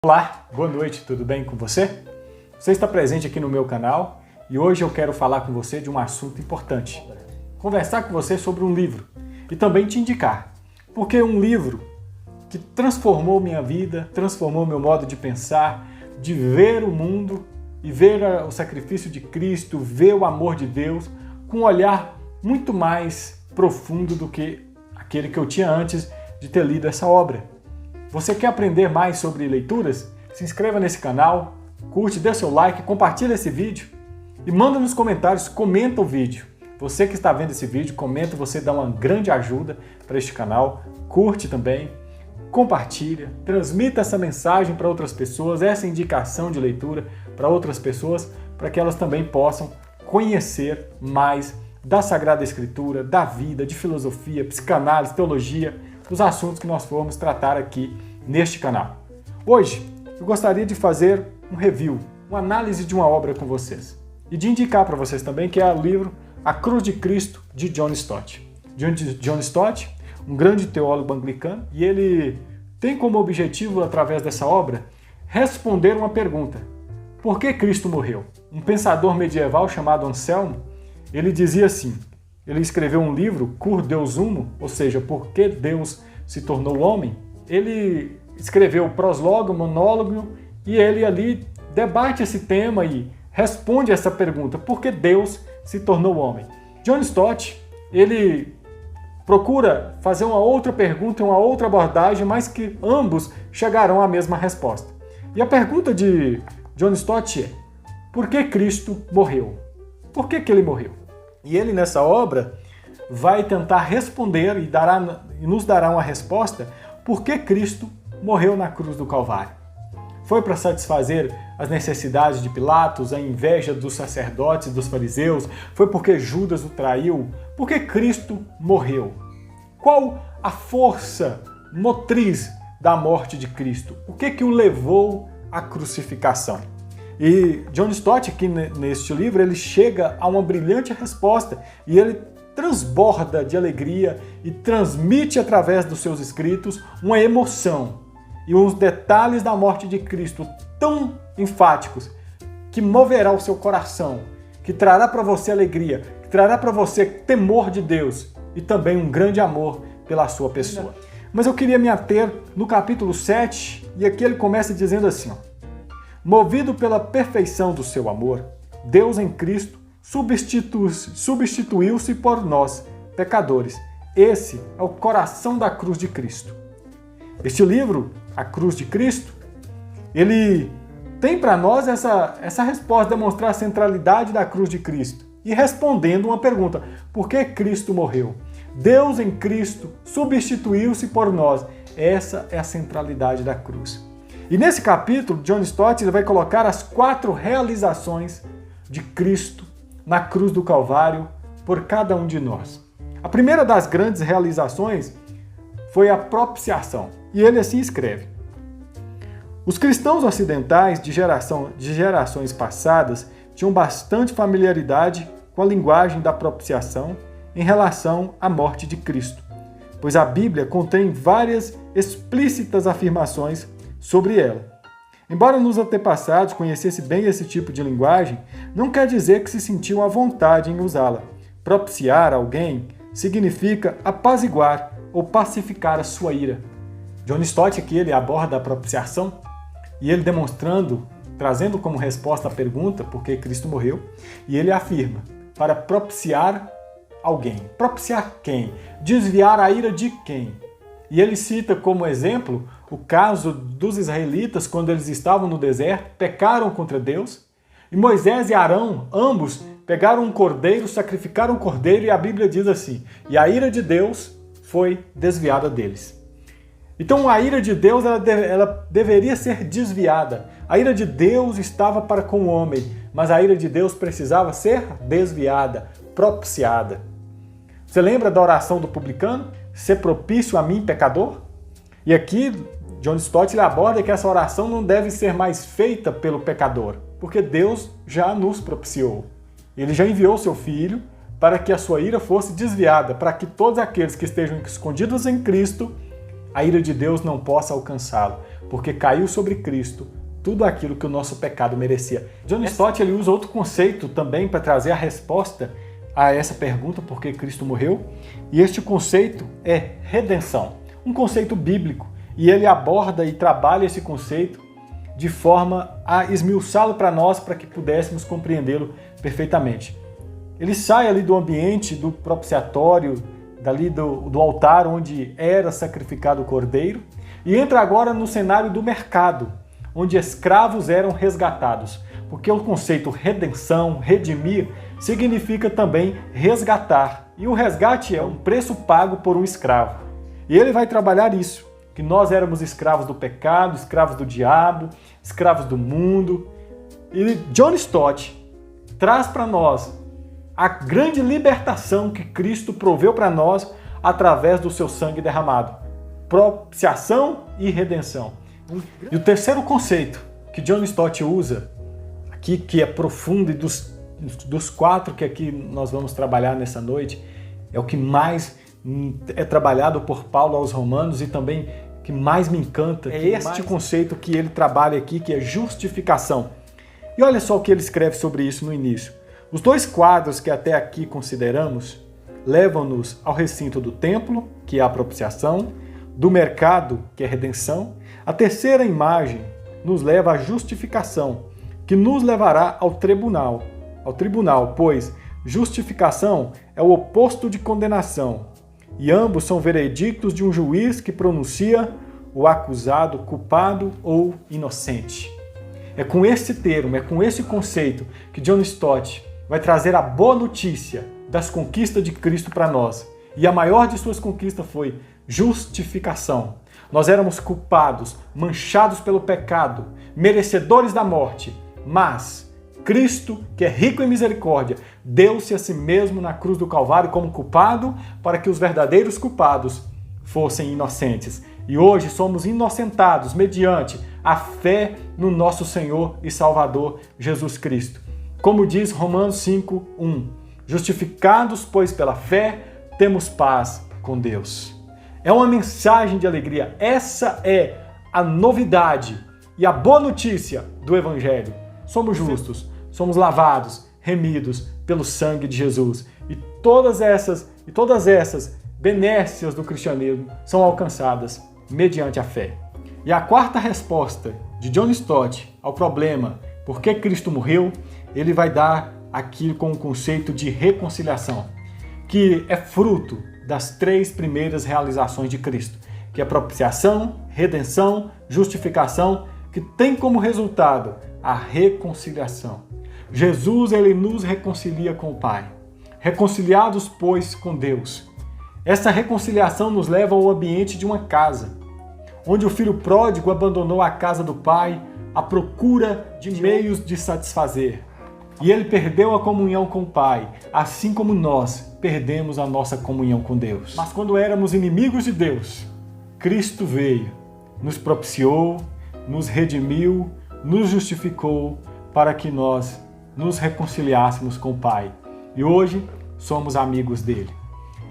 Olá, boa noite, tudo bem com você? Você está presente aqui no meu canal e hoje eu quero falar com você de um assunto importante. Conversar com você sobre um livro e também te indicar, porque é um livro que transformou minha vida, transformou meu modo de pensar, de ver o mundo e ver o sacrifício de Cristo, ver o amor de Deus com um olhar muito mais profundo do que aquele que eu tinha antes de ter lido essa obra. Você quer aprender mais sobre leituras? Se inscreva nesse canal, curte, dê seu like, compartilha esse vídeo e manda nos comentários, comenta o vídeo. Você que está vendo esse vídeo, comenta, você dá uma grande ajuda para este canal, curte também, compartilha, transmita essa mensagem para outras pessoas, essa indicação de leitura para outras pessoas, para que elas também possam conhecer mais da Sagrada Escritura, da vida, de filosofia, psicanálise, teologia, os assuntos que nós formos tratar aqui neste canal. Hoje, eu gostaria de fazer um review, uma análise de uma obra com vocês e de indicar para vocês também que é o livro A Cruz de Cristo, de John Stott. John Stott, um grande teólogo anglicano, e ele tem como objetivo, através dessa obra, responder uma pergunta. Por que Cristo morreu? Um pensador medieval chamado Anselmo, ele dizia assim, ele escreveu um livro, Cur Deus Humo, ou seja, Por que Deus se tornou homem. Ele escreveu o proslogo, o monólogo, e ele ali debate esse tema e responde essa pergunta, por que Deus se tornou homem? John Stott, ele procura fazer uma outra pergunta, uma outra abordagem, mas que ambos chegarão à mesma resposta. E a pergunta de John Stott é, por que Cristo morreu? Por que ele morreu? E ele, nessa obra, vai tentar responder e nos dará uma resposta por que Cristo morreu na cruz do Calvário. Foi para satisfazer as necessidades de Pilatos, a inveja dos sacerdotes e dos fariseus? Foi porque Judas o traiu? Por que Cristo morreu? Qual a força motriz da morte de Cristo? O que o levou à crucificação? E John Stott, aqui neste livro, ele chega a uma brilhante resposta e ele transborda de alegria e transmite através dos seus escritos uma emoção e uns detalhes da morte de Cristo tão enfáticos que moverá o seu coração, que trará para você alegria, que trará para você temor de Deus e também um grande amor pela sua pessoa. Mas eu queria me ater no capítulo 7 e aqui ele começa dizendo assim, ó, movido pela perfeição do seu amor, Deus em Cristo substituiu-se por nós, pecadores. Esse é o coração da cruz de Cristo. Este livro, A Cruz de Cristo, ele tem para nós essa resposta, demonstrar a centralidade da cruz de Cristo. E respondendo uma pergunta, por que Cristo morreu? Deus em Cristo substituiu-se por nós. Essa é a centralidade da cruz. E nesse capítulo, John Stott ele vai colocar as 4 realizações de Cristo na cruz do Calvário por cada um de nós. A primeira das grandes realizações foi a propiciação. E ele assim escreve. Os cristãos ocidentais de gerações passadas tinham bastante familiaridade com a linguagem da propiciação em relação à morte de Cristo, pois a Bíblia contém várias explícitas afirmações sobre ela. Embora nos antepassados conhecessem bem esse tipo de linguagem, não quer dizer que se sentiam à vontade em usá-la. Propiciar alguém significa apaziguar ou pacificar a sua ira. John Stott aqui ele aborda a propiciação e ele trazendo como resposta a pergunta por que Cristo morreu, e ele afirma, para propiciar alguém. Propiciar quem? Desviar a ira de quem? E ele cita como exemplo o caso dos israelitas quando eles estavam no deserto, pecaram contra Deus, e Moisés e Arão, ambos, pegaram um cordeiro, sacrificaram um cordeiro, e a Bíblia diz assim, e a ira de Deus foi desviada deles. Então a ira de Deus ela deveria ser desviada. A ira de Deus estava para com o homem, mas a ira de Deus precisava ser desviada, propiciada. Você lembra da oração do publicano? Ser propício a mim, pecador? E aqui, John Stott ele aborda que essa oração não deve ser mais feita pelo pecador, porque Deus já nos propiciou. Ele já enviou seu Filho para que a sua ira fosse desviada, para que todos aqueles que estejam escondidos em Cristo a ira de Deus não possa alcançá-lo, porque caiu sobre Cristo tudo aquilo que o nosso pecado merecia. John Stott ele usa outro conceito também para trazer a resposta a essa pergunta, por que Cristo morreu, e este conceito é redenção, um conceito bíblico, e ele aborda e trabalha esse conceito de forma a esmiuçá-lo para nós, para que pudéssemos compreendê-lo perfeitamente. Ele sai ali do ambiente do propiciatório, dali do altar onde era sacrificado o cordeiro, e entra agora no cenário do mercado, onde escravos eram resgatados, porque o conceito redenção, redimir, significa também resgatar, e o resgate é um preço pago por um escravo. E ele vai trabalhar isso, que nós éramos escravos do pecado, escravos do diabo, escravos do mundo. E John Stott traz para nós a grande libertação que Cristo proveu para nós através do seu sangue derramado. Propiciação e redenção. E o terceiro conceito que John Stott usa, aqui que é profundo, e dos quatro que aqui nós vamos trabalhar nessa noite, é o que mais é trabalhado por Paulo aos Romanos e também que mais me encanta. É este conceito que ele trabalha aqui, que é justificação. E olha só o que ele escreve sobre isso no início. Os dois quadros que até aqui consideramos levam-nos ao recinto do templo, que é a propiciação, do mercado, que é a redenção. A terceira imagem nos leva à justificação, que nos levará ao tribunal, pois justificação é o oposto de condenação, e ambos são veredictos de um juiz que pronuncia o acusado culpado ou inocente. É com esse termo, é com esse conceito que John Stott vai trazer a boa notícia das conquistas de Cristo para nós. E a maior de suas conquistas foi justificação. Nós éramos culpados, manchados pelo pecado, merecedores da morte, mas Cristo, que é rico em misericórdia, deu-se a si mesmo na cruz do Calvário como culpado para que os verdadeiros culpados fossem inocentes. E hoje somos inocentados mediante a fé no nosso Senhor e Salvador Jesus Cristo. Como diz Romanos 5:1, justificados, pois, pela fé, temos paz com Deus. É uma mensagem de alegria. Essa é a novidade e a boa notícia do Evangelho. Somos justos, somos lavados, remidos pelo sangue de Jesus. E todas essas benécias do cristianismo são alcançadas mediante a fé. E a quarta resposta de John Stott ao problema por que Cristo morreu, ele vai dar aqui com o conceito de reconciliação, que é fruto das três primeiras realizações de Cristo, que é propiciação, redenção, justificação, que tem como resultado a reconciliação. Jesus, ele nos reconcilia com o Pai. Reconciliados, pois, com Deus. Essa reconciliação nos leva ao ambiente de uma casa, onde o filho pródigo abandonou a casa do pai à procura de meios de satisfazer. E ele perdeu a comunhão com o Pai, assim como nós perdemos a nossa comunhão com Deus. Mas quando éramos inimigos de Deus, Cristo veio, nos propiciou, nos redimiu, nos justificou para que nós nos reconciliássemos com o Pai. E hoje somos amigos dele.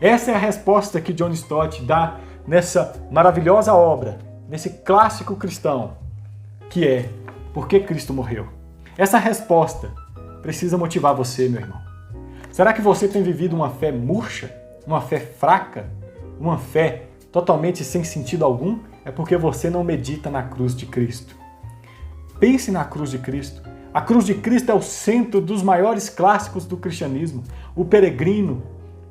Essa é a resposta que John Stott dá nessa maravilhosa obra, nesse clássico cristão, que é por que Cristo morreu. Essa resposta precisa motivar você, meu irmão. Será que você tem vivido uma fé murcha, uma fé fraca, uma fé totalmente sem sentido algum? É porque você não medita na cruz de Cristo. Pense na cruz de Cristo. A cruz de Cristo é o centro dos maiores clássicos do cristianismo. O peregrino,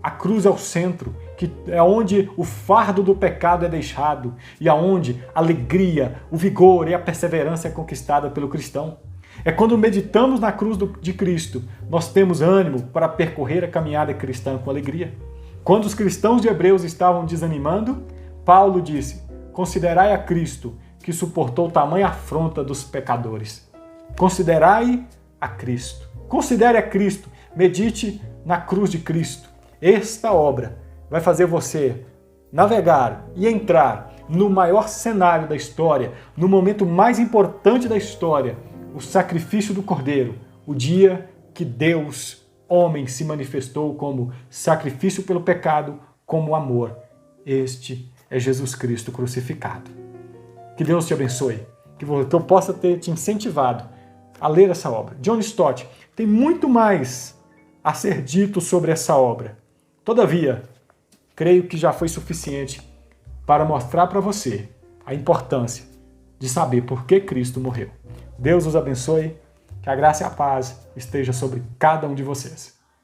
a cruz é o centro, que é onde o fardo do pecado é deixado e aonde a alegria, o vigor e a perseverança é conquistada pelo cristão. É quando meditamos na cruz de Cristo, nós temos ânimo para percorrer a caminhada cristã com alegria. Quando os cristãos de Hebreus estavam desanimando, Paulo disse: considerai a Cristo, que suportou tamanha afronta dos pecadores. Considerai a Cristo. Considere a Cristo. Medite na cruz de Cristo. Esta obra vai fazer você navegar e entrar no maior cenário da história, no momento mais importante da história, o sacrifício do Cordeiro, o dia que Deus, homem, se manifestou como sacrifício pelo pecado, como amor. Este é Jesus Cristo crucificado. Que Deus te abençoe, que eu possa ter te incentivado a ler essa obra. John Stott tem muito mais a ser dito sobre essa obra. Todavia, creio que já foi suficiente para mostrar para você a importância de saber por que Cristo morreu. Deus os abençoe, que a graça e a paz esteja sobre cada um de vocês.